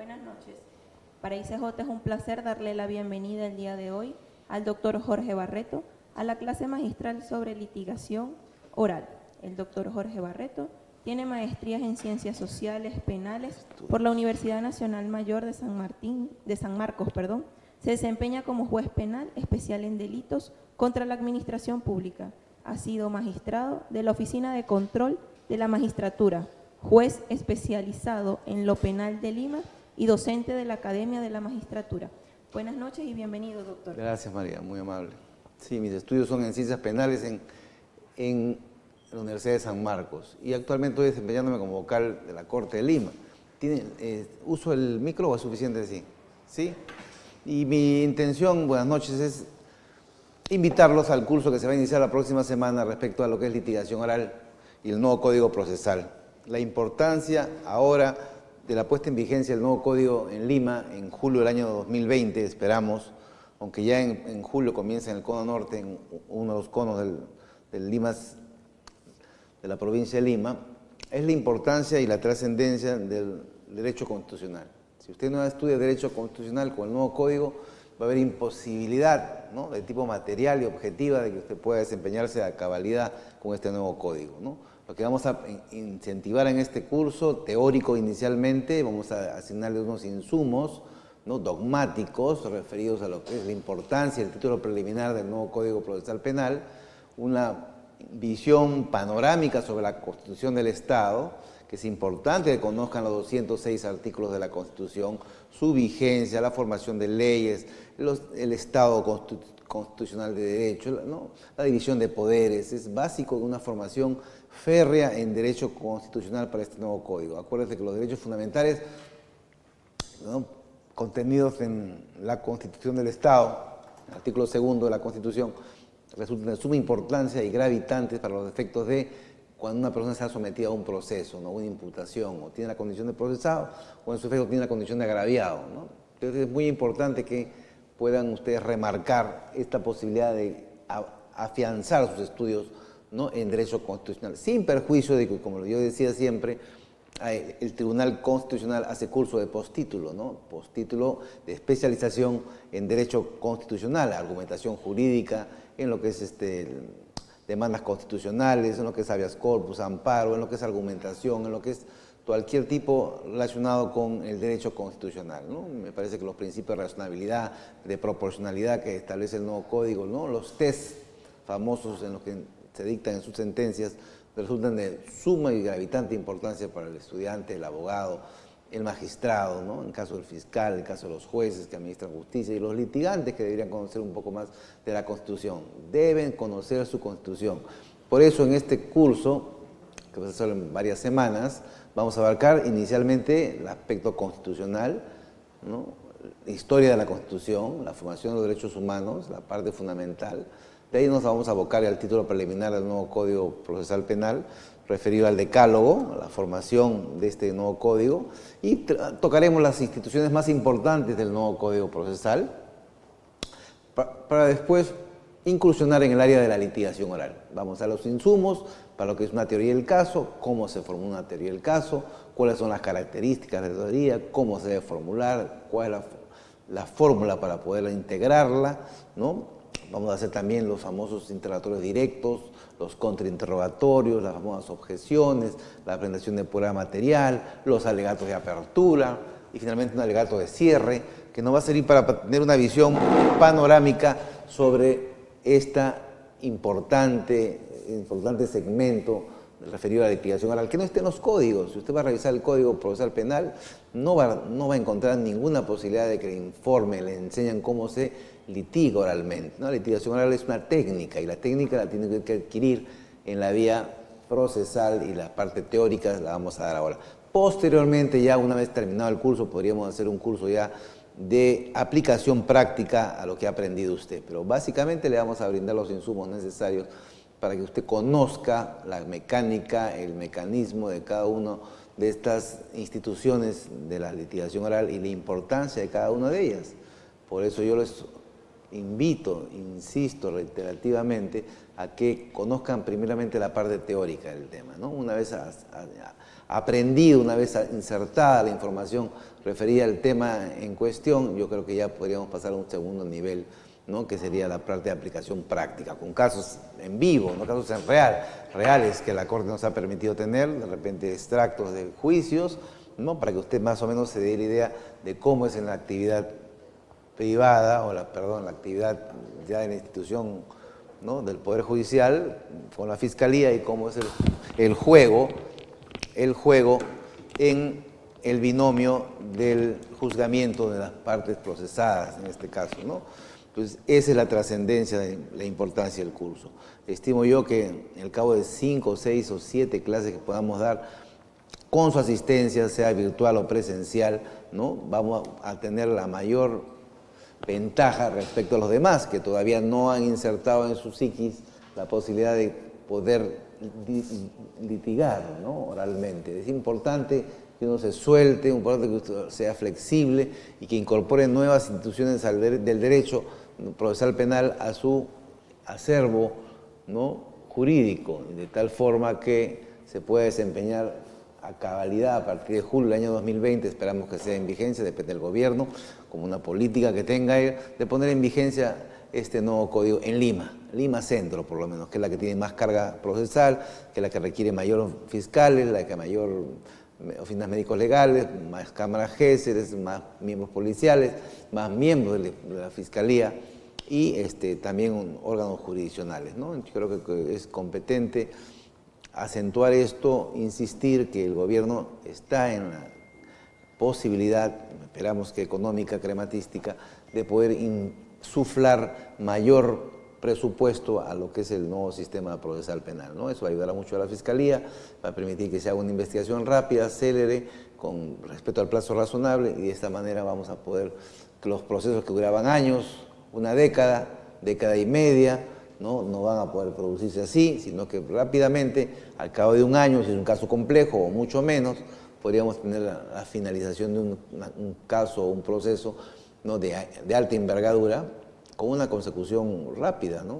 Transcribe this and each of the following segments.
Buenas noches. Para ICJ es un placer darle la bienvenida el día de hoy al doctor Jorge Barreto a la clase magistral sobre litigación oral. El doctor Jorge Barreto tiene maestrías en Ciencias Sociales Penales por la Universidad Nacional Mayor de San Marcos. Se desempeña como juez penal especial en delitos contra la administración pública. Ha sido magistrado de la Oficina de Control de la Magistratura, juez especializado en lo penal de Lima y docente de la Academia de la Magistratura. Buenas noches y bienvenido, doctor. Gracias, María, muy amable. Sí, mis estudios son en Ciencias Penales en la Universidad de San Marcos y actualmente estoy desempeñándome como vocal de la Corte de Lima. ¿Uso el micro o es suficiente así? ¿Sí? Y mi intención, buenas noches, es invitarlos al curso que se va a iniciar la próxima semana respecto a lo que es litigación oral y el nuevo Código Procesal. La importancia ahora de la puesta en vigencia del nuevo Código en Lima en julio del año 2020, esperamos, aunque ya en julio comienza en el cono norte, en uno de los conos del Limas, de la provincia de Lima, es la importancia y la trascendencia del derecho constitucional. Si usted no estudia derecho constitucional con el nuevo código, va a haber imposibilidad, ¿no?, de tipo material y objetiva de que usted pueda desempeñarse a cabalidad con este nuevo código, ¿no? Lo que vamos a incentivar en este curso teórico inicialmente, vamos a asignarle unos insumos, ¿no?, dogmáticos referidos a lo que es la importancia del título preliminar del nuevo Código Procesal Penal, una visión panorámica sobre la Constitución del Estado, que es importante que conozcan los 206 artículos de la Constitución, su vigencia, la formación de leyes, el Estado constitucional de derecho, ¿no?, la división de poderes. Es básico una formación férrea en derecho constitucional para este nuevo código. Acuérdense que los derechos fundamentales, ¿no?, contenidos en la Constitución del Estado, el artículo 2 de la Constitución, resultan de suma importancia y gravitantes para los efectos de cuando una persona está sometida a un proceso, ¿no?, una imputación, o tiene la condición de procesado, o en su efecto tiene la condición de agraviado, ¿no? Entonces es muy importante que puedan ustedes remarcar esta posibilidad de afianzar sus estudios, ¿no?, en derecho constitucional, sin perjuicio de que, como yo decía siempre, el Tribunal Constitucional hace curso de postítulo, ¿no?, postítulo de especialización en derecho constitucional, argumentación jurídica, en lo que es demandas constitucionales, en lo que es habeas corpus, amparo, en lo que es argumentación, en lo que es cualquier tipo relacionado con el derecho constitucional, ¿no? Me parece que los principios de razonabilidad, de proporcionalidad que establece el nuevo código, ¿no?, los test famosos en los que se dictan en sus sentencias, resultan de suma y gravitante importancia para el estudiante, el abogado, el magistrado, ¿no?, en caso del fiscal, en caso de los jueces que administran justicia y los litigantes que deberían conocer un poco más de la Constitución. Deben conocer su Constitución. Por eso en este curso, que va a ser en varias semanas, vamos a abarcar inicialmente el aspecto constitucional, ¿no?, la historia de la Constitución, la formación de los derechos humanos, la parte fundamental. De ahí nos vamos a abocar al título preliminar del nuevo Código Procesal Penal, referido al decálogo, a la formación de este nuevo código, y tocaremos las instituciones más importantes del nuevo Código Procesal, para después incursionar en el área de la litigación oral. Vamos a los insumos para lo que es una teoría del caso, cómo se formula una teoría del caso, cuáles son las características de la teoría, cómo se debe formular, cuál es la fórmula para poder integrarla, ¿no? Vamos a hacer también los famosos interrogatorios directos, los contrainterrogatorios, las famosas objeciones, la presentación de prueba material, los alegatos de apertura y finalmente un alegato de cierre, que nos va a servir para tener una visión panorámica sobre este importante segmento referido a la litigación oral, que no esté en los códigos. Si usted va a revisar el Código Procesal Penal, no va a encontrar ninguna posibilidad de que le informe, le enseñan cómo se litiga oralmente, ¿no? La litigación oral es una técnica y la técnica la tiene que adquirir en la vía procesal y la parte teórica la vamos a dar ahora. Posteriormente, ya una vez terminado el curso, podríamos hacer un curso ya de aplicación práctica a lo que ha aprendido usted, pero básicamente le vamos a brindar los insumos necesarios para que usted conozca la mecánica, el mecanismo de cada una de estas instituciones de la litigación oral y la importancia de cada una de ellas. Por eso yo les invito, insisto reiterativamente, a que conozcan primeramente la parte teórica del tema, ¿no? Una vez aprendido, una vez insertada la información referida al tema en cuestión, yo creo que ya podríamos pasar a un segundo nivel, ¿no? Que sería la parte de aplicación práctica, con casos en vivo, no casos reales que la Corte nos ha permitido tener, de repente extractos de juicios, ¿no? Para que usted más o menos se dé la idea de cómo es en la actividad privada, la actividad ya en la institución, ¿no? Del Poder Judicial con la Fiscalía y cómo es el juego en el binomio del juzgamiento de las partes procesadas, en este caso, ¿no? Entonces, esa es la trascendencia, la importancia del curso. Estimo yo que en el cabo de 5, 6 o 7 clases que podamos dar, con su asistencia, sea virtual o presencial, ¿no? Vamos a tener la mayor ventaja respecto a los demás, que todavía no han insertado en su psiquis la posibilidad de poder litigar, ¿no? Oralmente. Es importante que uno se suelte, es importante que usted sea flexible y que incorpore nuevas instituciones del derecho procesal penal a su acervo, ¿no? Jurídico, de tal forma que se pueda desempeñar a cabalidad a partir de julio del año 2020, esperamos que sea en vigencia, depende del gobierno, como una política que tenga de poner en vigencia este nuevo código en Lima Centro por lo menos, que es la que tiene más carga procesal, que es la que requiere mayor fiscales, la que mayor oficinas médicos legales, más cámaras GESERES, más miembros policiales, más miembros de la Fiscalía y también órganos jurisdiccionales, ¿no? Yo creo que es competente acentuar esto, insistir que el gobierno está en la posibilidad, esperamos que económica, crematística, de poder insuflar mayor presupuesto a lo que es el nuevo sistema procesal penal, ¿no? Eso ayudará mucho a la Fiscalía, va a permitir que se haga una investigación rápida, célere, con respeto al plazo razonable, y de esta manera vamos a poder que los procesos que duraban años, una década, década y media, no van a poder producirse así, sino que rápidamente, al cabo de un año, si es un caso complejo o mucho menos, podríamos tener la finalización de un caso o un proceso, ¿no? de alta envergadura, con una consecución rápida, ¿no?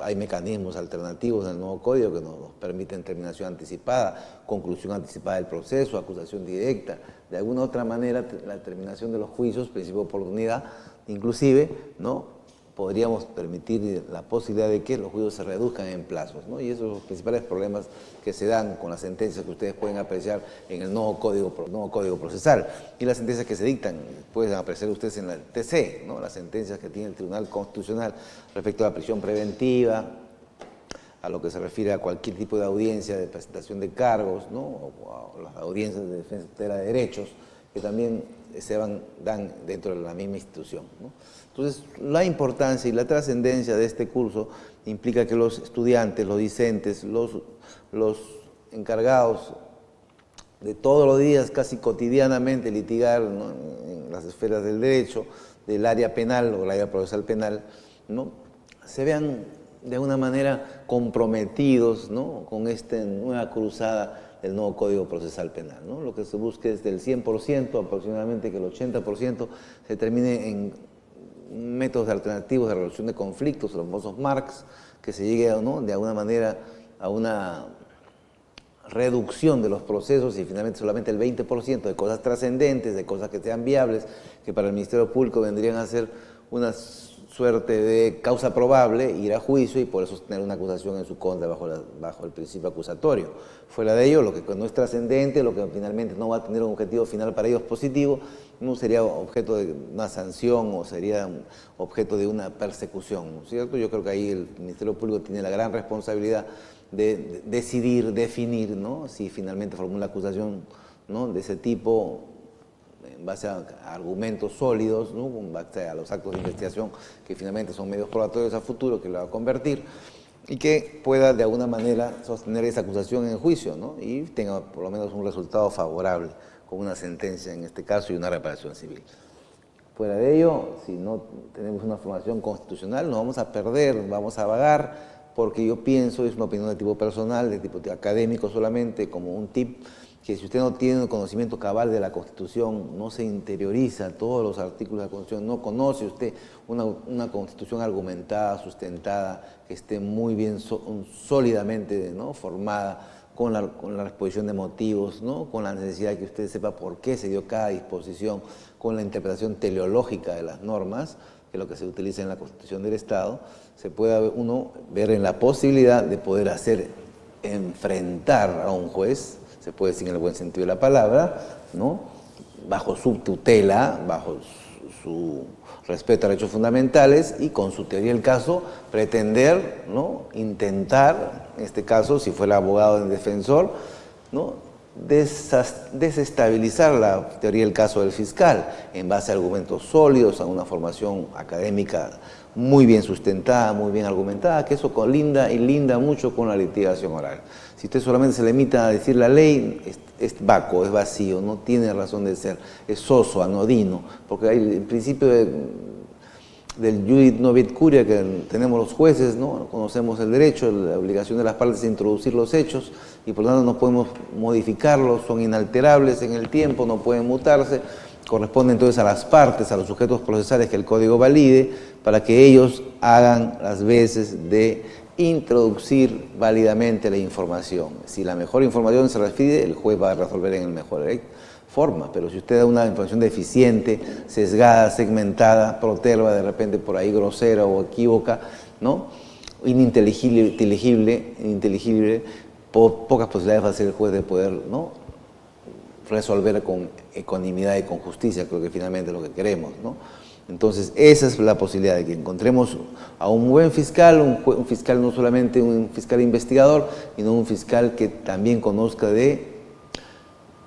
Hay mecanismos alternativos en el nuevo código que nos permiten terminación anticipada, conclusión anticipada del proceso, acusación directa, de alguna otra manera la terminación de los juicios, principio de oportunidad, inclusive, ¿no? Podríamos permitir la posibilidad de que los juicios se reduzcan en plazos, ¿no? Y esos son los principales problemas que se dan con las sentencias que ustedes pueden apreciar en el nuevo código procesal. Y las sentencias que se dictan, pueden apreciar ustedes en la TC, ¿no? Las sentencias que tiene el Tribunal Constitucional respecto a la prisión preventiva, a lo que se refiere a cualquier tipo de audiencia de presentación de cargos, ¿no? O a las audiencias de defensa de derechos, que también dan dentro de la misma institución, ¿no? Entonces, la importancia y la trascendencia de este curso implica que los estudiantes, los discentes, los encargados de todos los días, casi cotidianamente, litigar, ¿no? En las esferas del derecho, del área penal o del área procesal penal, ¿no? Se vean de alguna manera comprometidos, ¿no? Con esta nueva cruzada del nuevo Código Procesal Penal, ¿no? Lo que se busca es del 100%, aproximadamente que el 80% se termine en métodos alternativos de resolución de conflictos, los famosos MARCs, que se llegue, ¿no? De alguna manera a una reducción de los procesos y finalmente solamente el 20% de cosas trascendentes, de cosas que sean viables, que para el Ministerio Público vendrían a ser una suerte de causa probable, ir a juicio y por eso tener una acusación en su contra bajo el principio acusatorio. Fuera de ello, lo que no es trascendente, lo que finalmente no va a tener un objetivo final para ellos positivo, no sería objeto de una sanción o sería objeto de una persecución, ¿no es cierto? Yo creo que ahí el Ministerio Público tiene la gran responsabilidad de decidir, definir, ¿no? Si finalmente formula acusación, ¿no? De ese tipo, en base a argumentos sólidos, ¿no? En base a los actos de investigación que finalmente son medios probatorios a futuro que lo va a convertir y que pueda de alguna manera sostener esa acusación en juicio, ¿no? Y tenga por lo menos un resultado favorable con una sentencia en este caso y una reparación civil. Fuera de ello, si no tenemos una formación constitucional, nos vamos a perder, vamos a vagar, porque yo pienso, es una opinión de tipo personal, de tipo académico solamente, como un tip, que si usted no tiene un conocimiento cabal de la Constitución, no se interioriza todos los artículos de la Constitución, no conoce usted una Constitución argumentada, sustentada, que esté muy bien sólidamente, ¿no?, formada, con la exposición de motivos, ¿no?, con la necesidad de que usted sepa por qué se dio cada disposición, con la interpretación teleológica de las normas, que es lo que se utiliza en la Constitución del Estado, se puede uno ver en la posibilidad de poder enfrentar a un juez, se puede decir en el buen sentido de la palabra, ¿no?, bajo su tutela, bajo su respeto a derechos fundamentales y con su teoría del caso pretender, ¿no?, intentar, en este caso, si fuera abogado del defensor, ¿no?, desestabilizar la teoría del caso del fiscal en base a argumentos sólidos, a una formación académica muy bien sustentada, muy bien argumentada, que eso linda mucho con la litigación oral. Si usted solamente se limita a decir la ley, es vacuo, es vacío, no tiene razón de ser, es soso, anodino, porque hay el principio del judit novit curia que tenemos los jueces, ¿no?, conocemos el derecho, la obligación de las partes de introducir los hechos y por lo tanto no podemos modificarlos, son inalterables en el tiempo, no pueden mutarse, corresponde entonces a las partes, a los sujetos procesales que el código valide para que ellos hagan las veces de introducir válidamente la información. Si la mejor información se refiere, el juez va a resolver en el mejor forma, pero si usted da una información deficiente, sesgada, segmentada, proterva, de repente por ahí grosera o equívoca, ¿no?, ininteligible, pocas posibilidades va a ser el juez de poder, ¿no?, resolver con ecuanimidad y con justicia, creo que finalmente es lo que queremos, ¿no? Entonces, esa es la posibilidad de que encontremos a un buen fiscal, un fiscal no solamente un fiscal investigador, sino un fiscal que también conozca de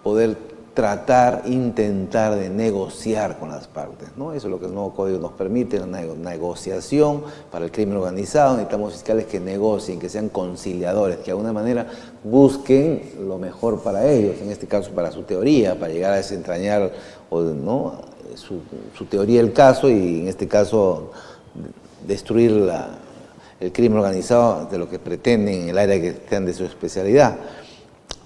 poder tratar, intentar de negociar con las partes, ¿no? Eso es lo que el nuevo código nos permite, una negociación para el crimen organizado. Necesitamos fiscales que negocien, que sean conciliadores, que de alguna manera busquen lo mejor para ellos, en este caso para su teoría, para llegar a desentrañar, ¿no?, su teoría del caso y en este caso destruir el crimen organizado de lo que pretenden en el área que sean de su especialidad.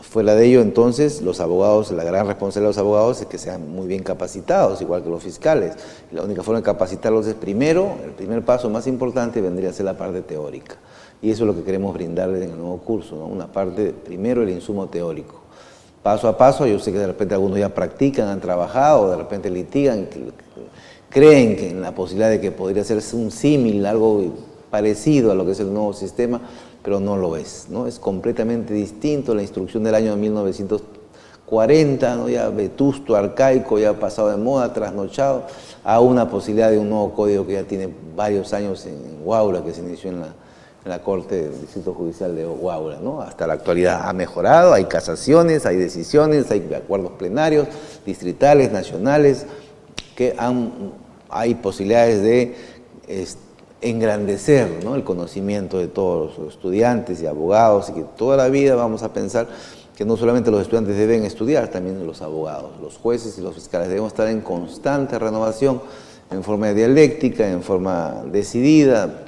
Fuera de ello, entonces, los abogados, la gran responsabilidad de los abogados es que sean muy bien capacitados, igual que los fiscales. Y la única forma de capacitarlos es primero, el primer paso más importante vendría a ser la parte teórica. Y eso es lo que queremos brindarles en el nuevo curso, ¿no? Una parte, primero el insumo teórico. Paso a paso, yo sé que de repente algunos ya practican, han trabajado, de repente litigan, creen que en la posibilidad de que podría hacerse un símil, algo parecido a lo que es el nuevo sistema, pero no lo es, ¿no? Es completamente distinto. La instrucción del año 1940, ¿no?, ya vetusto, arcaico, ya pasado de moda, trasnochado, a una posibilidad de un nuevo código que ya tiene varios años en Huaura, que se inició en la Corte del Distrito Judicial de Huaura, ¿no? Hasta la actualidad ha mejorado, hay casaciones, hay decisiones, hay acuerdos plenarios, distritales, nacionales, que hay posibilidades de engrandecer, ¿no?, el conocimiento de todos los estudiantes y abogados, y que toda la vida vamos a pensar que no solamente los estudiantes deben estudiar, también los abogados, los jueces y los fiscales debemos estar en constante renovación, en forma dialéctica, en forma decidida,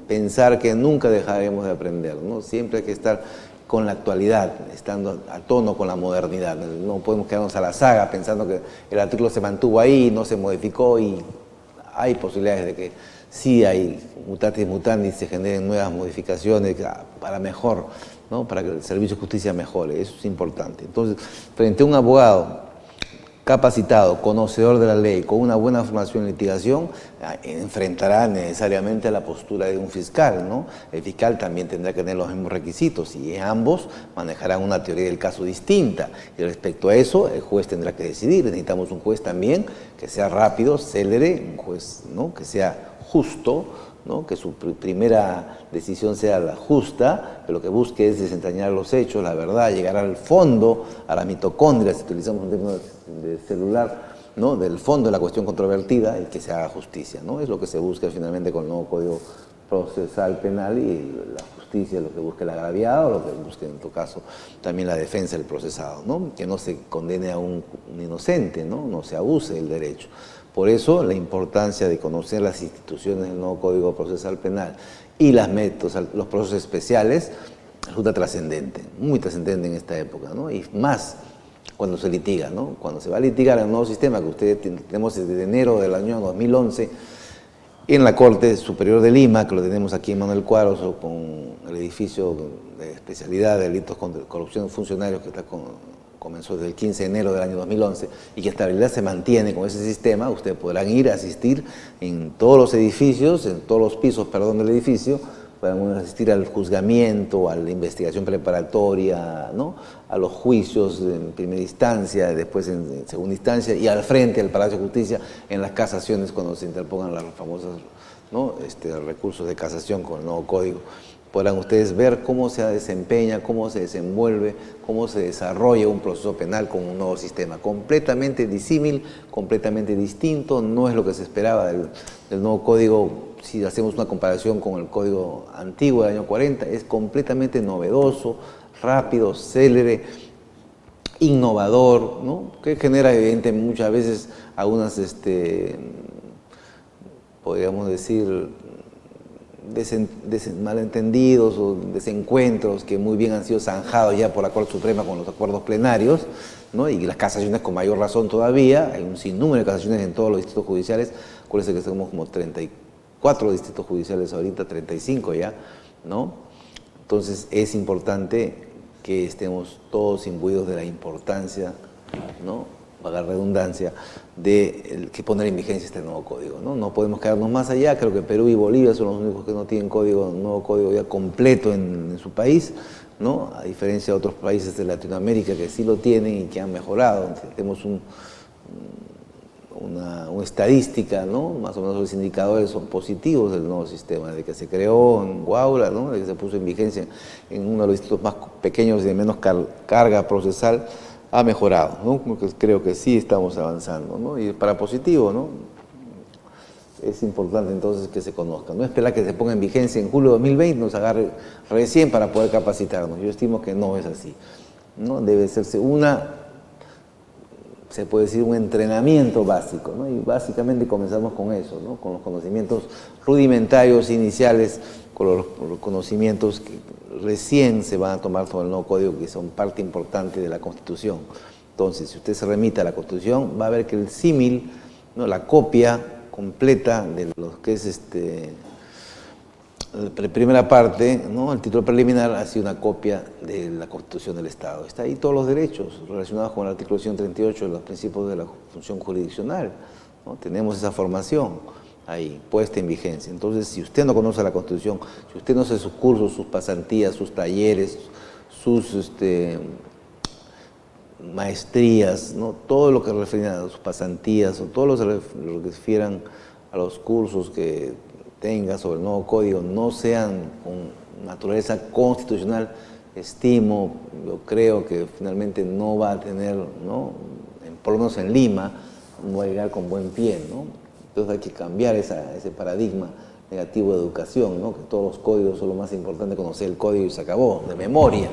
pensar que nunca dejaremos de aprender, ¿no? Siempre hay que estar con la actualidad, estando a tono con la modernidad. No podemos quedarnos a la saga pensando que el artículo se mantuvo ahí, no se modificó, y hay posibilidades de que sí hay mutatis mutandis, se generen nuevas modificaciones para mejor, ¿no?, para que el servicio de justicia mejore. Eso es importante. Entonces, frente a un abogado capacitado, conocedor de la ley, con una buena formación en litigación, enfrentará necesariamente a la postura de un fiscal, ¿no? El fiscal también tendrá que tener los mismos requisitos y ambos manejarán una teoría del caso distinta. Y respecto a eso, el juez tendrá que decidir. Necesitamos un juez también que sea rápido, célere, un juez, ¿no?, que sea justo, ¿no?, que su primera decisión sea la justa, que lo que busque es desentrañar los hechos, la verdad, llegar al fondo, a la mitocondria, si utilizamos un término de celular, ¿no?, del fondo de la cuestión controvertida, y que se haga justicia, ¿no? Es lo que se busca finalmente con el nuevo Código Procesal Penal, y la justicia es lo que busca el agraviado, lo que busca en tu caso también la defensa del procesado, ¿no?, que no se condene a un inocente, ¿no?, no se abuse del derecho. Por eso la importancia de conocer las instituciones del nuevo Código Procesal Penal y los procesos especiales resulta trascendente, muy trascendente en esta época, ¿no? Y más cuando se litiga, ¿no? Cuando se va a litigar el nuevo sistema que ustedes tenemos desde enero del año 2011 en la Corte Superior de Lima, que lo tenemos aquí en Manuel Cuadros, o con el edificio de especialidad de delitos contra corrupción de funcionarios que comenzó desde el 15 de enero del año 2011 y que hasta la realidad se mantiene con ese sistema, ustedes podrán ir a asistir en todos los edificios, en todos los pisos, perdón, del edificio, podrán asistir al juzgamiento, a la investigación preparatoria, ¿no? A los juicios en primera instancia, después en segunda instancia y al frente del Palacio de Justicia en las casaciones cuando se interpongan las famosas, ¿no? Recursos de casación con el nuevo código. Podrán ustedes ver cómo se desempeña, cómo se desenvuelve, cómo se desarrolla un proceso penal con un nuevo sistema. Completamente disímil, completamente distinto, no es lo que se esperaba del nuevo código. Si hacemos una comparación con el código antiguo del año 40, es completamente novedoso, rápido, célere, innovador, ¿no? Que genera evidentemente muchas veces algunas, podríamos decir, malentendidos o desencuentros que muy bien han sido zanjados ya por la Corte Suprema con los acuerdos plenarios, ¿no? Y las casaciones con mayor razón todavía. Hay un sinnúmero de casaciones en todos los distritos judiciales. Acuérdense que somos como 34 distritos judiciales ahorita, 35 ya, ¿no? Entonces es importante que estemos todos imbuidos de la importancia, ¿no?, valga la redundancia, de que poner en vigencia este nuevo código, ¿no? No podemos quedarnos más allá. Creo que Perú y Bolivia son los únicos que no tienen nuevo código ya completo en su país, ¿no? A diferencia de otros países de Latinoamérica que sí lo tienen y que han mejorado. Tenemos una estadística, ¿no? Más o menos los indicadores son positivos del nuevo sistema, desde que se creó en Guaura, ¿no? Desde que se puso en vigencia en uno de los distritos más pequeños y de menos carga procesal, ha mejorado, ¿no? Creo que sí estamos avanzando, ¿no? Y para positivo, ¿no? Es importante entonces que se conozca. No esperar que se ponga en vigencia en julio de 2020, nos agarre recién para poder capacitarnos. Yo estimo que no es así, ¿no? Debe hacerse se puede decir, un entrenamiento básico, ¿no? Y básicamente comenzamos con eso, ¿no? Con los conocimientos rudimentarios, iniciales, con los conocimientos que recién se van a tomar sobre el nuevo código, que son parte importante de la Constitución. Entonces, si usted se remite a la Constitución, va a ver que el símil, ¿no?, la copia completa de lo que es la primera parte, ¿no?, el título preliminar, ha sido una copia de la Constitución del Estado. Está ahí todos los derechos relacionados con el artículo 138 de los principios de la función jurisdiccional, ¿no? Tenemos esa formación ahí, puesta en vigencia. Entonces, si usted no conoce la Constitución, si usted no hace sus cursos, sus pasantías, sus talleres, sus maestrías, ¿no?, todo lo que refiere a sus pasantías o todo lo que refieran a los cursos que tenga sobre el nuevo código, no sean con naturaleza constitucional, estimo, yo creo que finalmente no va a tener, ¿no?, por lo menos en Lima, no va a llegar con buen pie, ¿no? Entonces hay que cambiar ese paradigma negativo de educación, ¿no?, que todos los códigos son lo más importante, conocer el código y se acabó, de memoria.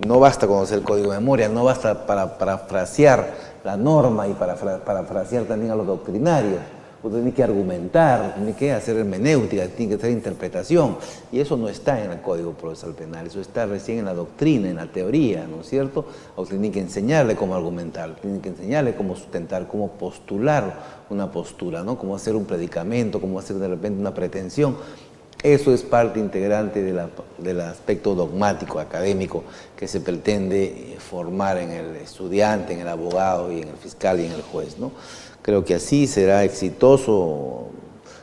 No basta conocer el código de memoria, no basta para parafrasear la norma y para parafrasear también a los doctrinarios. Usted tiene que argumentar, tiene que hacer hermenéutica, tiene que hacer interpretación, y eso no está en el Código Procesal Penal, eso está recién en la doctrina, en la teoría, ¿no es cierto? Usted tiene que enseñarle cómo argumentar, tiene que enseñarle cómo sustentar, cómo postular una postura, ¿no? Cómo hacer un predicamento, cómo hacer de repente una pretensión. Eso es parte integrante del aspecto dogmático, académico, que se pretende formar en el estudiante, en el abogado y en el fiscal y en el juez, ¿no? Creo que así será exitoso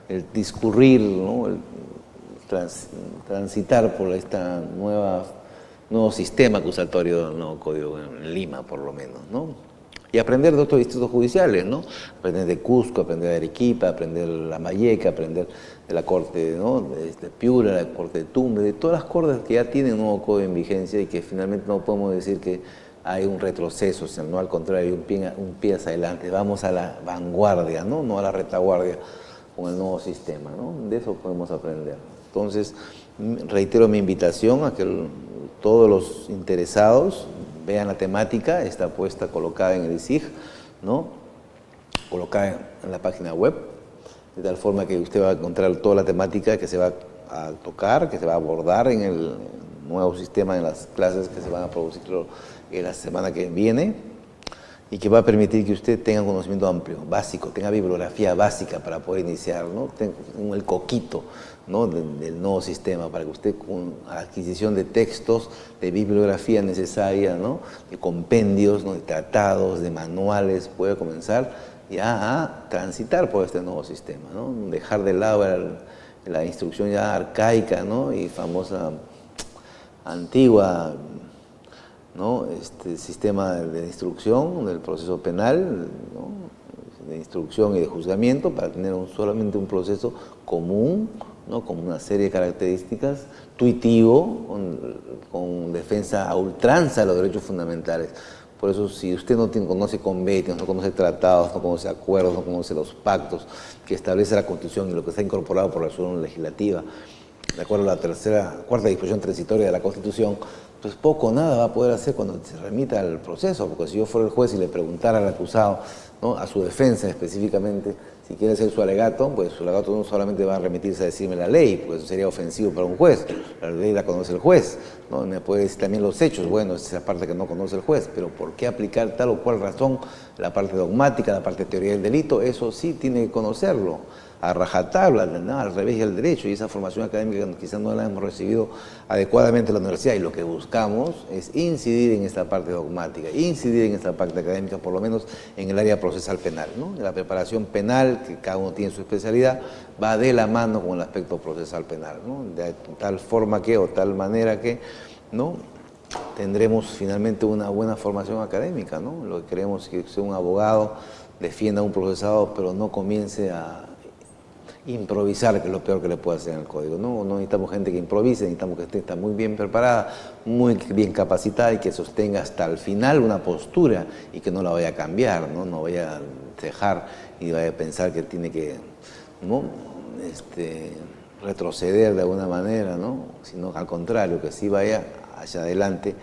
el discurrir, ¿no?, el transitar por este nuevo sistema acusatorio del nuevo código en Lima, por lo menos, ¿no? Y aprender de otros distritos judiciales, ¿no? Aprender de Cusco, aprender de Arequipa, aprender de Lambayeque, aprender de la Corte, ¿no?, de Piura, de la Corte de Tumbes, de todas las cortes que ya tienen un nuevo código en vigencia y que finalmente no podemos decir que hay un retroceso, sino no, al contrario, un pie hacia adelante. Vamos a la vanguardia, ¿no?, no a la retaguardia con el nuevo sistema, ¿no? De eso podemos aprender. Entonces, reitero mi invitación a que todos los interesados vean la temática, está colocada en el ISIG, ¿no?, colocada en la página web, de tal forma que usted va a encontrar toda la temática que se va a tocar, que se va a abordar en el nuevo sistema, en las clases que se van a producir en la semana que viene. y que va a permitir que usted tenga conocimiento amplio, básico, tenga bibliografía básica para poder iniciar, ¿no? Tenga el coquito, ¿no? del nuevo sistema, para que usted con la adquisición de textos, de bibliografía necesaria, ¿no? De compendios, ¿no? De tratados, de manuales, pueda comenzar ya a transitar por este nuevo sistema, ¿no? Dejar de lado la instrucción ya arcaica, ¿no? Y famosa, antigua, ¿no? Sistema de instrucción del proceso penal, ¿no? De instrucción y de juzgamiento, para tener solamente un proceso común, ¿no? Con una serie de características, tuitivo, con defensa a ultranza de los derechos fundamentales. Por eso, si usted no conoce convenios, no conoce tratados, no conoce acuerdos, no conoce los pactos que establece la Constitución y lo que está incorporado por la resolución legislativa, de acuerdo a la cuarta disposición transitoria de la Constitución, pues poco o nada va a poder hacer cuando se remita al proceso, porque si yo fuera el juez y le preguntara al acusado, ¿no? A su defensa específicamente, si quiere hacer su alegato, pues su alegato no solamente va a remitirse a decirme la ley, porque eso sería ofensivo para un juez, la ley la conoce el juez, ¿no? Me puede decir también los hechos, bueno, esa es la parte que no conoce el juez, pero ¿por qué aplicar tal o cual razón, la parte dogmática, la parte de teoría del delito? Eso sí tiene que conocerlo a rajatabla, ¿no? Al revés y al derecho, y esa formación académica quizás no la hemos recibido adecuadamente en la universidad, y lo que buscamos es incidir en esta parte dogmática, incidir en esta parte académica, por lo menos en el área procesal penal, ¿no? La preparación penal, que cada uno tiene su especialidad, va de la mano con el aspecto procesal penal, ¿no? De tal forma que, o tal manera que, ¿no? Tendremos finalmente una buena formación académica, ¿no? Lo que queremos es que sea un abogado defienda a un procesado, pero no comience a improvisar, que es lo peor que le puede hacer en el código. No necesitamos gente que improvise, necesitamos que esté muy bien preparada, muy bien capacitada y que sostenga hasta el final una postura y que no la vaya a cambiar, no vaya a dejar y vaya a pensar que tiene que, ¿no? Retroceder de alguna manera, ¿no? Sino al contrario, que sí vaya hacia adelante,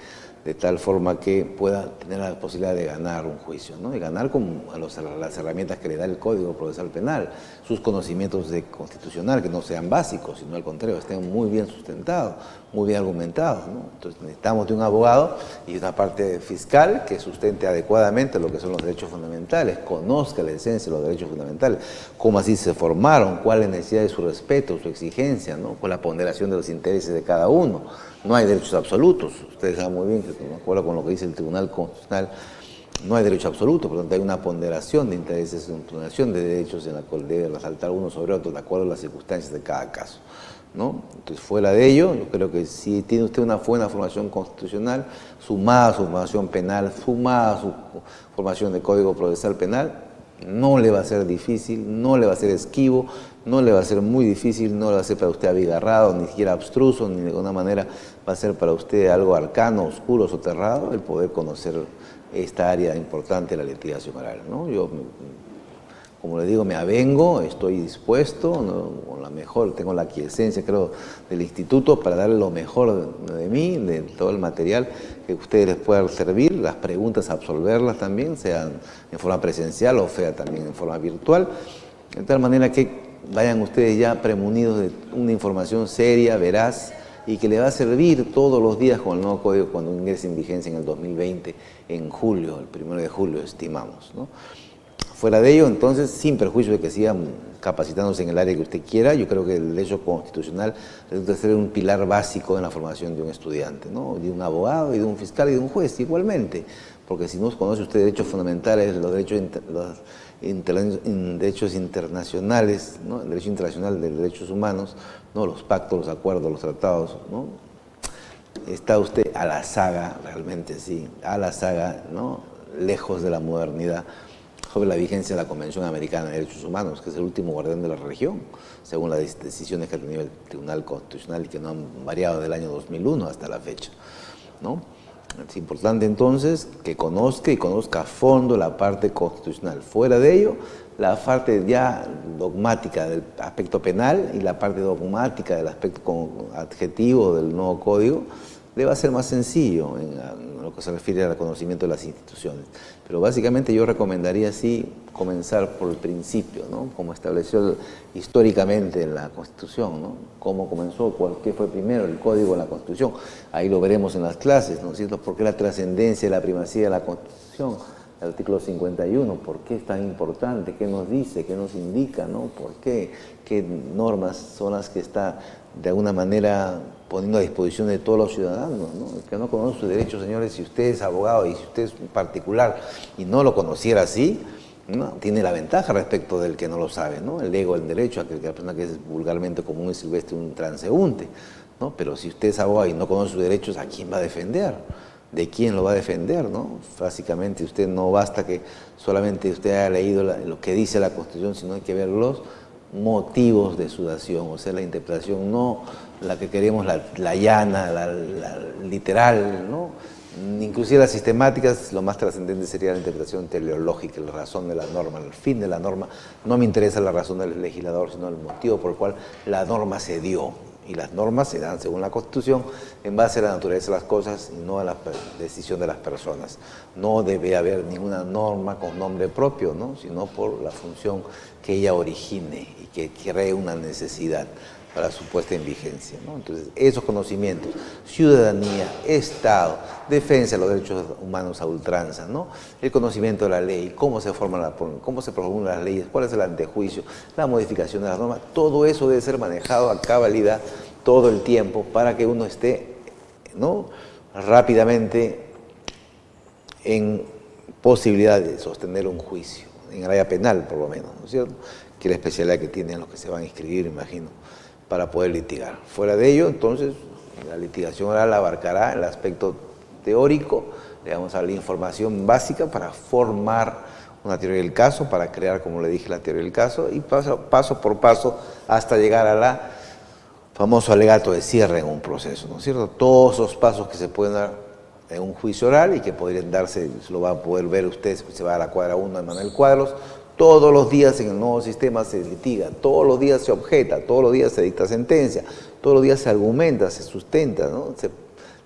de tal forma que pueda tener la posibilidad de ganar un juicio, ¿no? Y ganar con las herramientas que le da el Código Procesal Penal, sus conocimientos de constitucional, que no sean básicos, sino al contrario, estén muy bien sustentados, muy bien argumentados, ¿no? Entonces necesitamos de un abogado y una parte fiscal que sustente adecuadamente lo que son los derechos fundamentales, conozca la esencia de los derechos fundamentales, cómo así se formaron, cuál es la necesidad de su respeto, su exigencia, ¿no? Con la ponderación de los intereses de cada uno. No hay derechos absolutos, ustedes saben muy bien que, de acuerdo con lo que dice el Tribunal Constitucional, no hay derecho absoluto, por lo tanto hay una ponderación de intereses, una ponderación de derechos en la cual debe resaltar uno sobre otro de acuerdo a las circunstancias de cada caso, ¿no? Entonces, fuera de ello, yo creo que si tiene usted una buena formación constitucional, sumada a su formación penal, sumada a su formación de Código Procesal Penal, no le va a ser difícil, no le va a ser esquivo, no le va a ser muy difícil, no le va a ser para usted abigarrado, ni siquiera abstruso, ni de alguna manera va a ser para usted algo arcano, oscuro, soterrado, el poder conocer esta área importante de la litigación oral, ¿no? Yo, como le digo, me avengo, estoy dispuesto, ¿no? Con la mejor, tengo la aquiescencia, creo, del instituto para darle lo mejor de mí, de todo el material que a ustedes les pueda servir, las preguntas absolverlas también, sean en forma presencial o sea también en forma virtual, de tal manera que vayan ustedes ya premunidos de una información seria, veraz, y que le va a servir todos los días con el nuevo código cuando ingrese en vigencia en el 2020, en julio, el 1 de julio, estimamos, ¿no? Fuera de ello, entonces, sin perjuicio de que sigan capacitándose en el área que usted quiera, yo creo que el derecho constitucional debe ser un pilar básico en la formación de un estudiante, ¿no? De un abogado y de un fiscal y de un juez igualmente, porque si no conoce usted derechos fundamentales, los derechos internacionales, ¿no? El derecho internacional de derechos humanos, ¿no? Los pactos, los acuerdos, los tratados, ¿no? Está usted a la saga, realmente sí, a la saga, ¿no? Lejos de la modernidad, sobre la vigencia de la Convención Americana de Derechos Humanos, que es el último guardián de la región, según las decisiones que ha tenido el Tribunal Constitucional y que no han variado del año 2001 hasta la fecha, ¿no? Es importante entonces que conozca y conozca a fondo la parte constitucional. Fuera de ello, la parte ya dogmática del aspecto penal y la parte dogmática del aspecto adjetivo del nuevo código le va a ser más sencillo en lo que se refiere al conocimiento de las instituciones. Pero básicamente yo recomendaría sí comenzar por el principio, ¿no? Como estableció históricamente en la Constitución, ¿no? Cómo comenzó, qué fue primero, el Código o la Constitución. Ahí lo veremos en las clases, ¿no es cierto? ¿Por qué la trascendencia y la primacía de la Constitución el artículo 51, ¿por qué es tan importante? ¿Qué nos dice? ¿Qué nos indica? ¿No? ¿Por qué? ¿Qué normas son las que está de alguna manera poniendo a disposición de todos los ciudadanos, ¿no? El que no conoce sus derechos, señores, si usted es abogado y si usted es un particular y no lo conociera así, ¿no? Tiene la ventaja respecto del que no lo sabe, ¿no? El ego, el derecho a que la persona que es vulgarmente común y silvestre, un transeúnte, ¿no? Pero si usted es abogado y no conoce sus derechos, ¿a quién va a defender? ¿De quién lo va a defender, no? Básicamente usted no basta que solamente usted haya leído lo que dice la Constitución, sino hay que ver los motivos de su dación, o sea, la interpretación, no la que queremos, la llana, la literal, ¿no? Inclusive las sistemáticas, lo más trascendente sería la interpretación teleológica, la razón de la norma, el fin de la norma. No me interesa la razón del legislador, sino el motivo por el cual la norma se dio. Y las normas se dan según la Constitución en base a la naturaleza de las cosas y no a la decisión de las personas. No debe haber ninguna norma con nombre propio, ¿no? Sino por la función que ella origine y que cree una necesidad para su puesta en vigencia, ¿no? Entonces, esos conocimientos, ciudadanía, Estado, defensa de los derechos humanos a ultranza, ¿no? El conocimiento de la ley, cómo se promulgan las leyes, cuál es el antejuicio, la modificación de las normas, todo eso debe ser manejado a cabalidad todo el tiempo para que uno esté, ¿no?, rápidamente en posibilidad de sostener un juicio, en el área penal por lo menos, ¿no es cierto?, que es la especialidad que tienen los que se van a inscribir, imagino, para poder litigar. Fuera de ello, entonces, la litigación oral abarcará el aspecto teórico, le vamos a dar la información básica para formar una teoría del caso, para crear, como le dije, la teoría del caso, y paso por paso hasta llegar a la famoso alegato de cierre en un proceso, ¿no es cierto? Todos esos pasos que se pueden dar en un juicio oral y que podrían darse, lo va a poder ver usted si se va a la cuadra 1 de Manuel Cuadros. Todos los días en el nuevo sistema se litiga, todos los días se objeta, todos los días se dicta sentencia, todos los días se argumenta, se sustenta, ¿no? De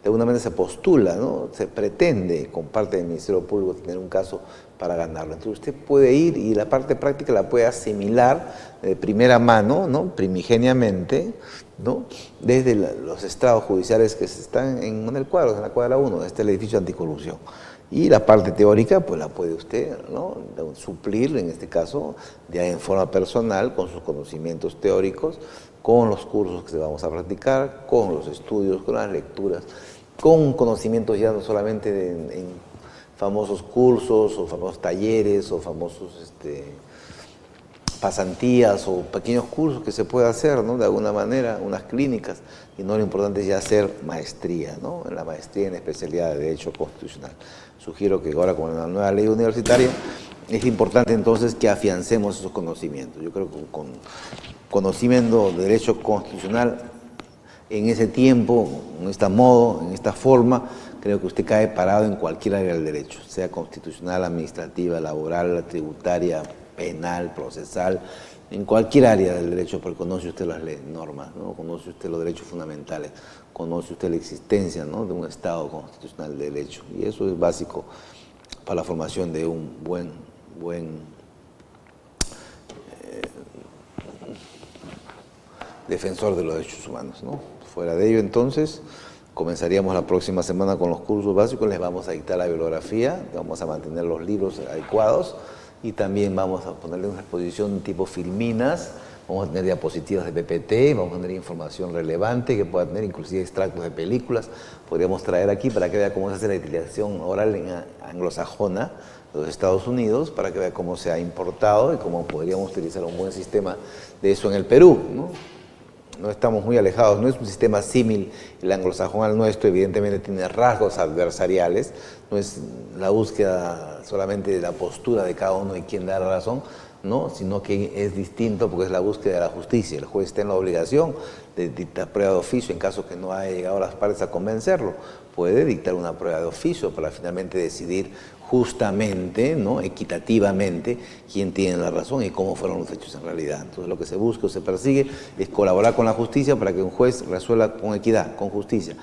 alguna manera se postula, ¿no? Se pretende con parte del Ministerio Público tener un caso para ganarlo. Entonces usted puede ir y la parte práctica la puede asimilar de primera mano, ¿no?, primigeniamente, ¿no?, desde los estrados judiciales que están en Manuel Cuadros, en la cuadra 1, este es el edificio anticorrupción. Y la parte teórica, pues la puede usted, ¿no?, suplir, en este caso, ya en forma personal, con sus conocimientos teóricos, con los cursos que se vamos a practicar, con los estudios, con las lecturas, con conocimientos ya no solamente en famosos cursos o famosos talleres o famosos pasantías o pequeños cursos que se puede hacer, ¿no?, de alguna manera, unas clínicas, y no, lo importante es ya hacer maestría, ¿no?, la maestría en especialidad de Derecho Constitucional. Sugiero que ahora con la nueva ley universitaria es importante entonces que afiancemos esos conocimientos. Yo creo que con conocimiento de Derecho Constitucional en ese tiempo, en este modo, en esta forma, creo que usted cae parado en cualquier área del derecho, sea constitucional, administrativa, laboral, tributaria, penal, procesal, en cualquier área del derecho, porque conoce usted las normas, ¿no?, conoce usted los derechos fundamentales, conoce usted la existencia, ¿no?, de un Estado constitucional de derecho, y eso es básico para la formación de un buen defensor de los derechos humanos, ¿no? Fuera de ello, entonces, comenzaríamos la próxima semana con los cursos básicos, les vamos a dictar la bibliografía, vamos a mantener los libros adecuados y también vamos a ponerle una exposición tipo filminas, vamos a tener diapositivas de PPT, vamos a tener información relevante que pueda tener inclusive extractos de películas, podríamos traer aquí para que vea cómo se hace la litigación oral en anglosajona de los Estados Unidos, para que vea cómo se ha importado y cómo podríamos utilizar un buen sistema de eso en el Perú, ¿no? No estamos muy alejados, no es un sistema símil el anglosajón al nuestro, evidentemente tiene rasgos adversariales, no es la búsqueda solamente de la postura de cada uno y quién da la razón, ¿no?, sino que es distinto porque es la búsqueda de la justicia. El juez está en la obligación de dictar prueba de oficio en caso que no haya llegado las partes a convencerlo. Puede dictar una prueba de oficio para finalmente decidir justamente, ¿no?, equitativamente, quién tiene la razón y cómo fueron los hechos en realidad. Entonces lo que se busca o se persigue es colaborar con la justicia para que un juez resuelva con equidad, con justicia,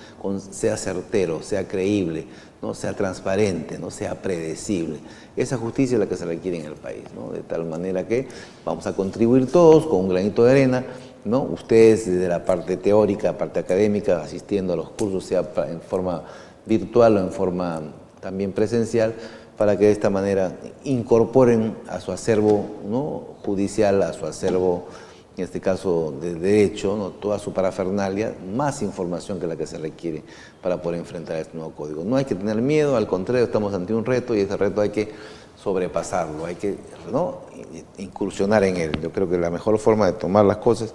sea certero, sea creíble, ¿no?, sea transparente, no sea predecible. Esa justicia es la que se requiere en el país, ¿no?, de tal manera que vamos a contribuir todos con un granito de arena, ¿no?, ustedes desde la parte teórica, parte académica, asistiendo a los cursos, sea en forma virtual o en forma también presencial, para que de esta manera incorporen a su acervo, ¿no?, judicial, a su acervo, en este caso de derecho, ¿no?, toda su parafernalia, más información que la que se requiere para poder enfrentar este nuevo código. No hay que tener miedo, al contrario, estamos ante un reto y ese reto hay que sobrepasarlo, hay que, ¿no?, incursionar en él. Yo creo que la mejor forma de tomar las cosas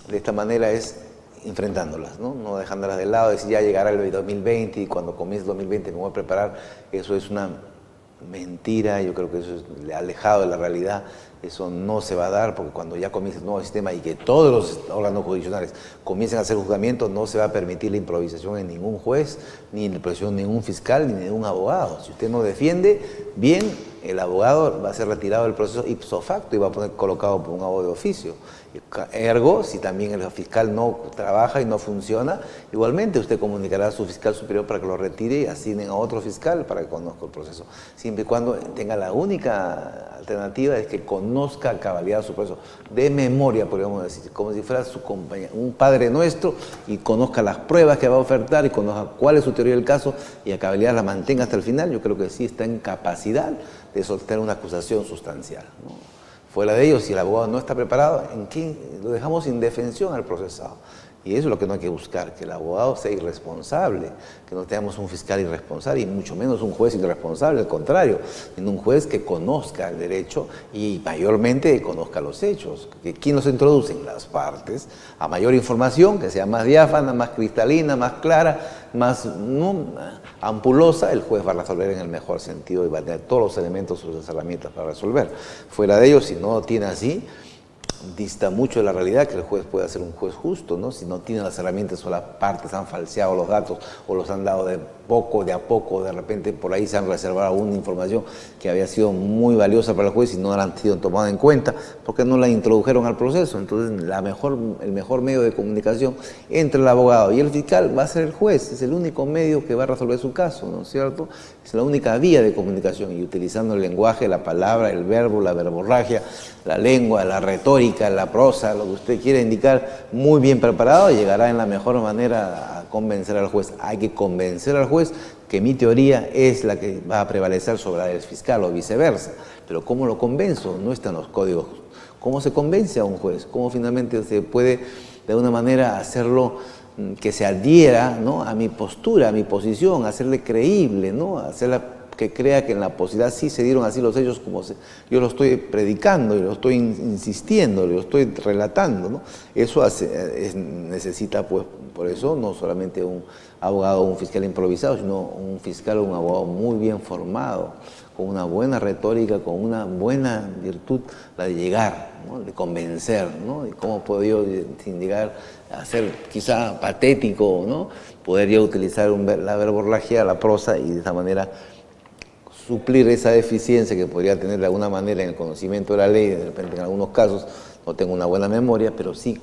de esta manera es enfrentándolas, no dejándolas de lado, decir ya llegará el 2020 y cuando comience el 2020 me voy a preparar. Eso es una mentira, yo creo que eso es alejado de la realidad. Eso no se va a dar porque cuando ya comience el nuevo sistema y que todos los órganos jurisdiccionales comiencen a hacer juzgamientos, no se va a permitir la improvisación en ningún juez, ni la improvisación de ningún fiscal, ni de ningún abogado. Si usted no defiende bien, el abogado va a ser retirado del proceso ipso facto y va a poner colocado por un abogado de oficio. Ergo, si también el fiscal no trabaja y no funciona, igualmente usted comunicará a su fiscal superior para que lo retire y asignen a otro fiscal para que conozca el proceso. Siempre y cuando tenga la única alternativa es que conozca a cabalidad su proceso, de memoria, podríamos decir, como si fuera su compañero, un padre nuestro, y conozca las pruebas que va a ofertar y conozca cuál es su teoría del caso y a cabalidad la mantenga hasta el final. Yo creo que sí está en capacidad de sostener una acusación sustancial, ¿no? Fuera de ello, si el abogado no está preparado, ¿en qué? Lo dejamos indefensión al procesado. Y eso es lo que no hay que buscar, que el abogado sea irresponsable, que no tengamos un fiscal irresponsable y mucho menos un juez irresponsable, al contrario, sino un juez que conozca el derecho y mayormente conozca los hechos. ¿Quién los introduce? Las partes. A mayor información, que sea más diáfana, más cristalina, más clara, más ampulosa, el juez va a resolver en el mejor sentido y va a tener todos los elementos, sus herramientas para resolver. Fuera de ello, si no lo tiene así, dista mucho de la realidad que el juez pueda ser un juez justo, ¿no? Si no tiene las herramientas o las partes han falseado los datos o los han dado de a poco, de repente por ahí se han reservado alguna información que había sido muy valiosa para el juez y no la han sido tomada en cuenta porque no la introdujeron al proceso. Entonces el mejor medio de comunicación entre el abogado y el fiscal va a ser el juez, es el único medio que va a resolver su caso, ¿no es cierto? Es la única vía de comunicación y utilizando el lenguaje, la palabra, el verbo, la verborragia, la lengua, la retórica, la prosa, lo que usted quiera indicar, muy bien preparado, llegará en la mejor manera a convencer al juez. Hay que convencer al juez que mi teoría es la que va a prevalecer sobre la del fiscal o viceversa. Pero ¿cómo lo convenzo? No está en los códigos. ¿Cómo se convence a un juez? ¿Cómo finalmente se puede de alguna manera hacerlo que se adhiera, ¿no?, a mi postura, a mi posición, hacerle creíble, ¿no?, hacerla que crea que en la posibilidad sí se dieron así los hechos como yo lo estoy predicando, yo lo estoy insistiendo, lo estoy relatando, ¿no? Eso necesita, pues, por eso, no solamente un abogado o un fiscal improvisado, sino un fiscal o un abogado muy bien formado, con una buena retórica, con una buena virtud, la de llegar, ¿no?, de convencer, ¿no? Y cómo puedo yo, sin llegar a ser quizá patético, ¿no?, poder yo utilizar la verborragia, la prosa y de esa manera suplir esa deficiencia que podría tener de alguna manera en el conocimiento de la ley. De repente en algunos casos no tengo una buena memoria, pero sí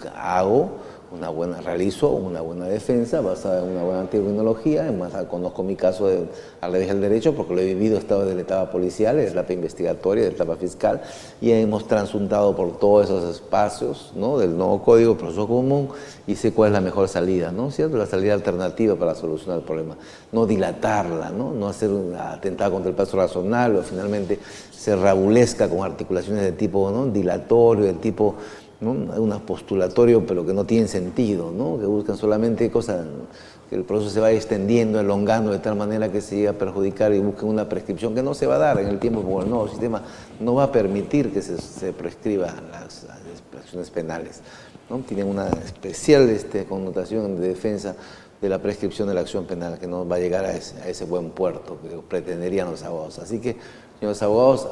realizo una buena defensa basada en una buena terminología. Además, conozco mi caso al revés del derecho porque lo he vivido, he estado desde la etapa policial, desde la etapa investigatoria, desde la etapa fiscal, y hemos transuntado por todos esos espacios, ¿no?, del nuevo código, proceso común, y sé cuál es la mejor salida, ¿no? ¿Cierto? La salida alternativa para solucionar el problema. No dilatarla, no hacer un atentado contra el plazo razonable o finalmente se rabulesca con articulaciones de tipo, ¿no?, dilatorio, de tipo, ¿no?, un postulatorio, pero que no tienen sentido, ¿no?, que buscan solamente cosas, que el proceso se vaya extendiendo, elongando de tal manera que se llegue a perjudicar y busquen una prescripción que no se va a dar en el tiempo, porque el nuevo sistema no va a permitir que se prescriban las acciones penales, ¿no? Tienen una especial connotación de defensa de la prescripción de la acción penal, que no va a llegar a ese buen puerto que pretenderían los abogados. Así que, señores abogados,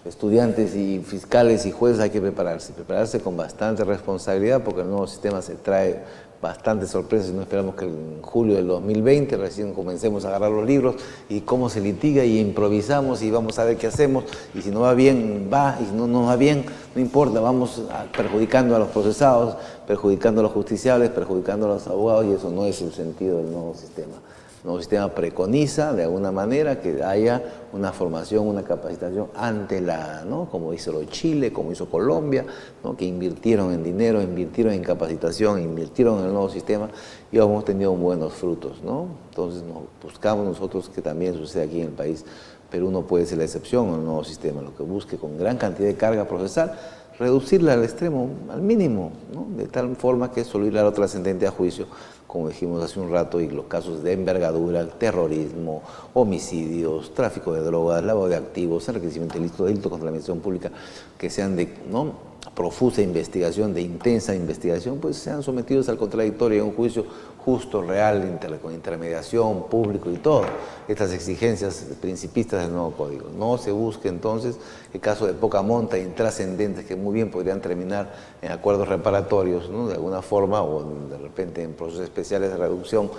estudiantes y fiscales y jueces, hay que prepararse con bastante responsabilidad porque el nuevo sistema se trae bastantes sorpresas y no esperamos que en julio del 2020 recién comencemos a agarrar los libros y cómo se litiga y improvisamos y vamos a ver qué hacemos y si no va bien, va, y si no nos va bien, no importa, vamos perjudicando a los procesados, perjudicando a los justiciables, perjudicando a los abogados y eso no es el sentido del nuevo sistema. El nuevo sistema preconiza de alguna manera que haya una formación, una capacitación ante ¿no?, como hizo Chile, como hizo Colombia, ¿no?, que invirtieron en dinero, invirtieron en capacitación, invirtieron en el nuevo sistema y hemos tenido buenos frutos, ¿no? Entonces buscamos nosotros que también suceda aquí en el país pero uno puede ser la excepción en el nuevo sistema, lo que busque con gran cantidad de carga procesal, reducirla al extremo, al mínimo, ¿no? De tal forma que solo ir a lo trascendente a juicio, como dijimos hace un rato, y los casos de envergadura, terrorismo, homicidios, tráfico de drogas, lavado de activos, enriquecimiento ilícito, delito contra la administración pública, que sean de, ¿no?, profusa investigación, de intensa investigación, pues sean sometidos al contradictorio en un juicio justo, real, con intermediación, público y todo. Estas exigencias principistas del nuevo código. No se busque entonces el caso de poca monta e intrascendentes que muy bien podrían terminar en acuerdos reparatorios, ¿no?, de alguna forma, o de repente en procesos especiales de reducción,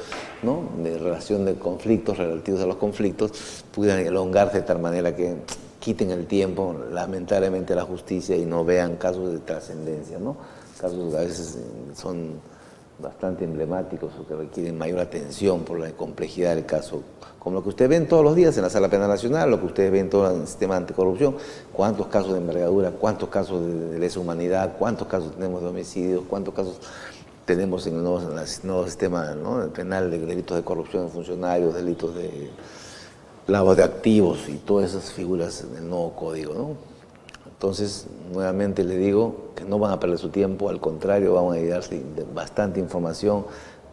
¿no?, de relación de conflictos relativos a los conflictos, pudieran elongarse de tal manera que quiten el tiempo, lamentablemente, a la justicia y no vean casos de trascendencia, ¿no? Casos a veces son bastante emblemáticos o que requieren mayor atención por la complejidad del caso, como lo que ustedes ven todos los días en la Sala Penal Nacional, lo que ustedes ven todo en el sistema anticorrupción, cuántos casos de envergadura, cuántos casos de lesa humanidad, cuántos casos tenemos de homicidios, cuántos casos tenemos en el nuevo sistema, ¿no?, penal, de delitos de corrupción de funcionarios, delitos de lavado de activos y todas esas figuras del nuevo código, ¿no? Entonces, nuevamente le digo que no van a perder su tiempo, al contrario, van a llegarse bastante información.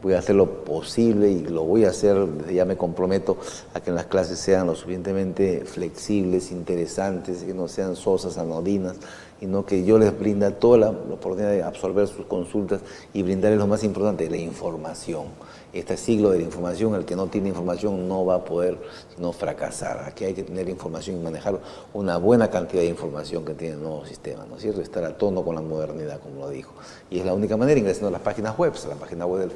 Voy a hacer lo posible y lo voy a hacer, desde ya me comprometo a que en las clases sean lo suficientemente flexibles, interesantes, que no sean sosas, anodinas, y no que yo les brinda toda la oportunidad de absorber sus consultas y brindarles lo más importante, la información. Este siglo de la información, el que no tiene información no va a poder sino fracasar. Aquí hay que tener información y manejar una buena cantidad de información que tiene el nuevo sistema, ¿no es cierto? Estar a tono con la modernidad, como lo dijo. Y es la única manera, ingresando a las páginas web, a la página web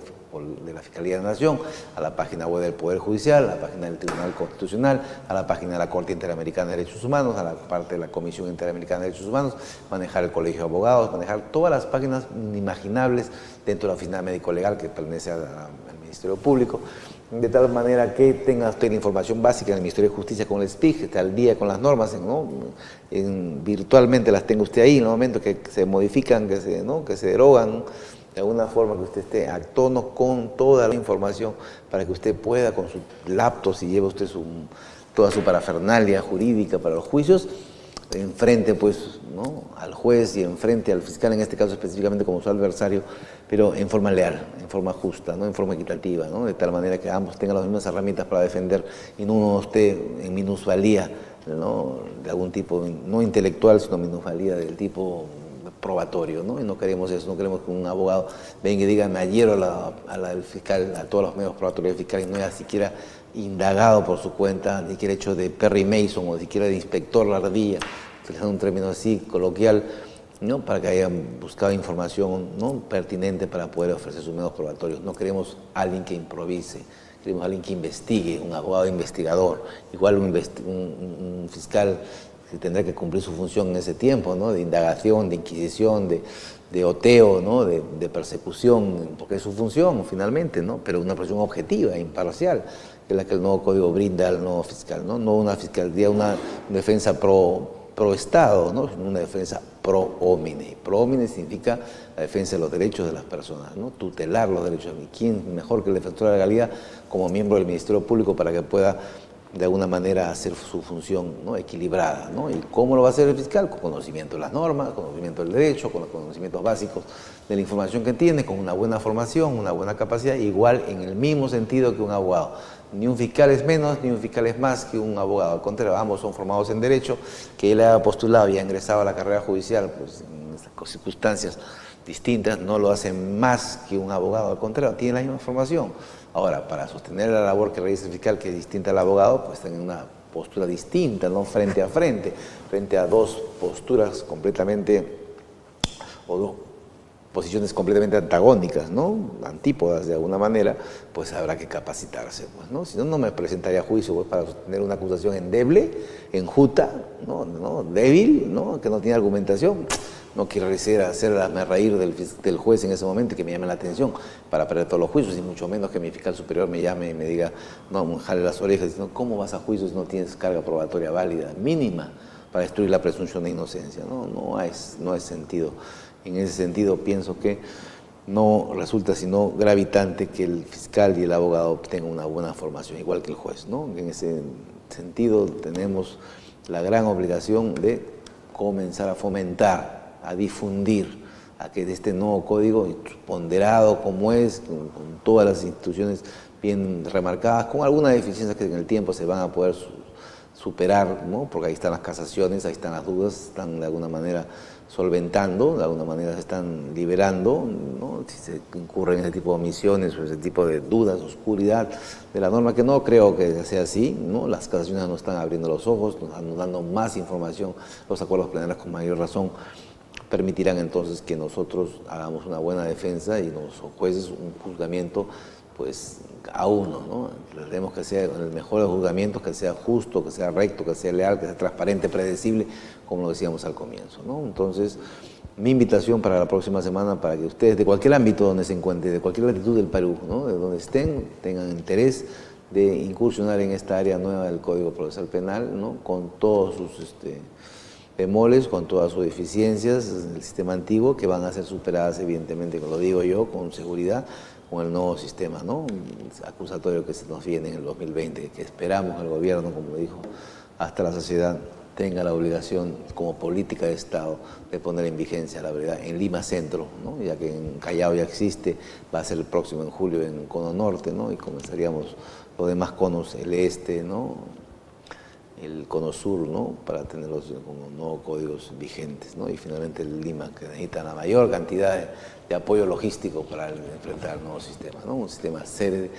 de la Fiscalía de la Nación, a la página web del Poder Judicial, a la página del Tribunal Constitucional, a la página de la Corte Interamericana de Derechos Humanos, a la parte de la Comisión Interamericana de Derechos Humanos, manejar el Colegio de Abogados, manejar todas las páginas inimaginables dentro de la oficina médico-legal que pertenece al Ministerio Público, de tal manera que tenga usted la información básica en el Ministerio de Justicia con el SPIC, que esté al día con las normas, ¿no? Virtualmente las tenga usted ahí en el momento que se modifican, que se derogan, de alguna forma que usted esté a tono con toda la información para que usted pueda con su laptop, si lleva usted toda su parafernalia jurídica para los juicios, enfrente pues, ¿no?, al juez y enfrente al fiscal, en este caso específicamente como su adversario, pero en forma leal, en forma justa, ¿no?, en forma equitativa, ¿no?, de tal manera que ambos tengan las mismas herramientas para defender y no uno esté en minusvalía, ¿no?, de algún tipo, no intelectual, sino minusvalía del tipo probatorio, ¿no? Y no queremos eso, no queremos que un abogado venga y diga, me adhiero al fiscal, a todos los medios probatorios del fiscal y no haya siquiera indagado por su cuenta, ni siquiera hecho de Perry Mason o ni siquiera de inspector la ardilla, utilizando un término así coloquial, ¿no?, para que hayan buscado información, ¿no?, pertinente para poder ofrecer sus medios probatorios. No queremos alguien que improvise, queremos alguien que investigue, un abogado investigador, igual un fiscal que tendrá que cumplir su función en ese tiempo, ¿no?, de indagación, de inquisición, de oteo, ¿no?, de persecución, porque es su función finalmente, ¿no?, pero una presión objetiva, imparcial, que es la que el nuevo código brinda al nuevo fiscal, ¿no? No una fiscalía, una defensa pro Estado, ¿no?, sino una defensa pro homine. Pro homine significa la defensa de los derechos de las personas, ¿no?, tutelar los derechos. ¿Quién mejor que el defensor de la legalidad como miembro del Ministerio Público para que pueda de alguna manera hacer su función, ¿no?, equilibrada, ¿no? ¿Y cómo lo va a hacer el fiscal? Con conocimiento de las normas, conocimiento del derecho, con los conocimientos básicos de la información que tiene, con una buena formación, una buena capacidad, igual en el mismo sentido que un abogado. Ni un fiscal es menos, ni un fiscal es más que un abogado. Al contrario, ambos son formados en Derecho, que él haya postulado y ha ingresado a la carrera judicial, pues en estas circunstancias distintas, no lo hace más que un abogado. Al contrario, tiene la misma formación. Ahora, para sostener la labor que realiza el fiscal, que es distinta al abogado, pues tiene una postura distinta, ¿no?, frente a dos posturas completamente, o dos posiciones completamente antagónicas, ¿no?, antípodas de alguna manera, pues habrá que capacitarse, pues, ¿no? Si no, no me presentaría a juicio, pues, para sostener una acusación endeble, enjuta, ¿no?, débil, ¿no?, que no tiene argumentación. No quiero hacerme reír del juez en ese momento y que me llame la atención para perder todos los juicios, y mucho menos que mi fiscal superior me llame y me diga, no, me jale las orejas, diciendo, ¿cómo vas a juicio si no tienes carga probatoria válida, mínima, para destruir la presunción de inocencia? No es sentido. En ese sentido, pienso que no resulta sino gravitante que el fiscal y el abogado tengan una buena formación, igual que el juez, ¿no? En ese sentido tenemos la gran obligación de comenzar a fomentar, a difundir, a que este nuevo código, ponderado como es, con todas las instituciones bien remarcadas, con algunas deficiencias que en el tiempo se van a poder superar, ¿no? Porque ahí están las casaciones, ahí están las dudas, están de alguna manera solventando, de alguna manera se están liberando, ¿no? Si se incurren en ese tipo de omisiones o ese tipo de dudas, oscuridad de la norma, que no creo que sea así, ¿no? Las casaciones nos están abriendo los ojos, nos están dando más información, los acuerdos plenarios con mayor razón permitirán entonces que nosotros hagamos una buena defensa y los jueces un juzgamiento pues a uno, ¿no? Tratemos que sea el mejor de los juzgamientos, que sea justo, que sea recto, que sea leal, que sea transparente, predecible, como lo decíamos al comienzo, ¿no? Entonces, mi invitación para la próxima semana, para que ustedes de cualquier ámbito donde se encuentren, de cualquier latitud del Perú, ¿no? De donde estén, tengan interés de incursionar en esta área nueva del Código Procesal Penal, ¿no? Con todos sus bemoles, con todas sus deficiencias del sistema antiguo, que van a ser superadas, evidentemente, como lo digo yo, con seguridad, con el nuevo sistema, ¿no? Acusatorio que se nos viene en el 2020, que esperamos que el gobierno, como dijo, hasta la sociedad tenga la obligación como política de Estado de poner en vigencia la verdad en Lima Centro, ¿no? Ya que en Callao ya existe, va a ser el próximo en julio en Cono Norte, ¿no? Y comenzaríamos los demás conos, el este, ¿no? El Cono Sur, ¿no? Para tenerlos como nuevos códigos vigentes, ¿no? Y finalmente el Lima, que necesita la mayor cantidad de apoyo logístico para enfrentar el nuevo sistema, ¿no? Un sistema serio,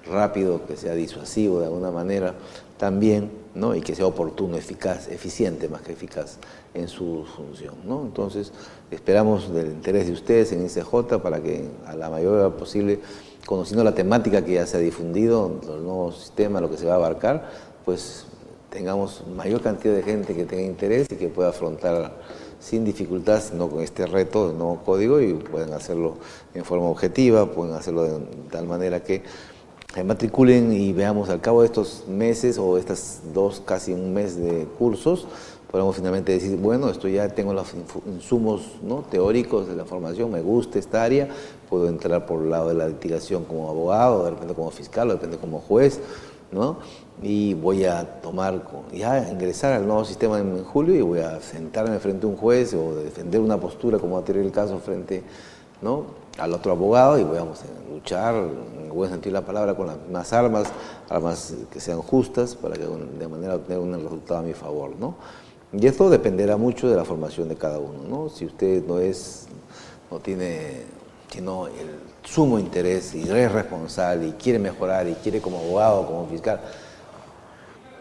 rápido, que sea disuasivo de alguna manera también, ¿no? Y que sea oportuno, eficaz, eficiente más que eficaz en su función, ¿no? Entonces, esperamos del interés de ustedes en ICJ para que a la mayor brevedad posible, conociendo la temática que ya se ha difundido, el nuevo sistema, lo que se va a abarcar, pues tengamos mayor cantidad de gente que tenga interés y que pueda afrontar sin dificultad, sino con este reto del nuevo código, y pueden hacerlo en forma objetiva, pueden hacerlo de tal manera que se matriculen y veamos al cabo de estos meses o estas casi un mes de cursos, podemos finalmente decir, bueno, esto ya tengo los insumos, ¿no? Teóricos de la formación, me gusta esta área, puedo entrar por el lado de la litigación como abogado, de repente como fiscal, o de repente como juez, ¿no? Y voy a ingresar al nuevo sistema en julio y voy a sentarme frente a un juez o defender una postura, como va a tener el caso, frente, ¿no? al otro abogado, y vamos a luchar, en el buen sentido de la palabra, con las mismas armas que sean justas, para que de manera obtener un resultado a mi favor, ¿no? Y esto dependerá mucho de la formación de cada uno, ¿no? Si usted no tiene sino el sumo interés y es responsable y quiere mejorar y quiere como abogado, como fiscal,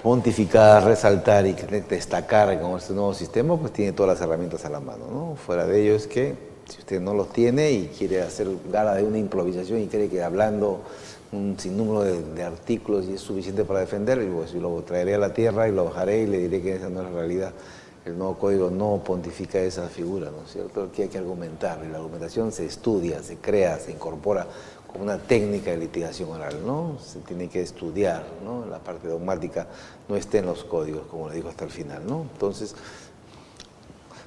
pontificar, resaltar y destacar con este nuevo sistema, pues tiene todas las herramientas a la mano, ¿no? Fuera de ello es que si usted no los tiene y quiere hacer gala de una improvisación y cree que hablando un sinnúmero de artículos y es suficiente para defender, pues yo lo traeré a la tierra y lo bajaré y le diré que esa no es la realidad. El nuevo código no pontifica esa figura, ¿no es cierto? Que hay que argumentar, y la argumentación se estudia, se crea, se incorpora como una técnica de litigación oral, ¿no? Se tiene que estudiar, ¿no? La parte dogmática no está en los códigos, como le digo hasta el final, ¿no? Entonces,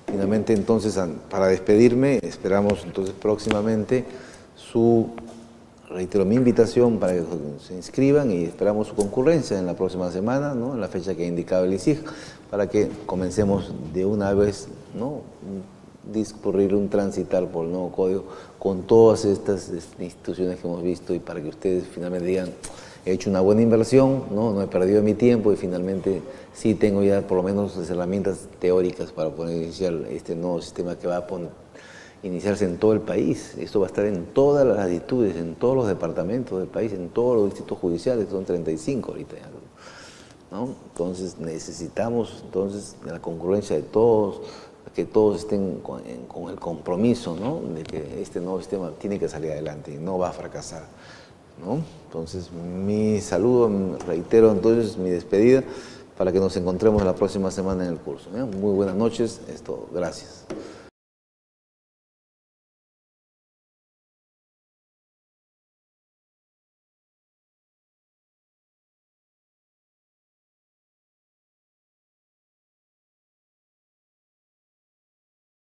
finalmente, entonces, para despedirme, esperamos entonces próximamente reitero mi invitación para que se inscriban y esperamos su concurrencia en la próxima semana, ¿no? En la fecha que ha indicado el ICIG, para que comencemos de una vez, ¿no? Discurrir un transitar por el nuevo código con todas estas instituciones que hemos visto, y para que ustedes finalmente digan, he hecho una buena inversión, no he perdido mi tiempo y finalmente sí tengo ya por lo menos las herramientas teóricas para poder iniciar este nuevo sistema que va a iniciarse en todo el país. Esto va a estar en todas las latitudes, en todos los departamentos del país, en todos los distritos judiciales, son 35 ahorita ya, ¿no? Entonces necesitamos la concurrencia de todos, que todos estén con el compromiso, ¿no? De que este nuevo sistema tiene que salir adelante y no va a fracasar, ¿no? Entonces, mi saludo, reitero entonces mi despedida, para que nos encontremos la próxima semana en el curso, ¿eh? Muy buenas noches, gracias.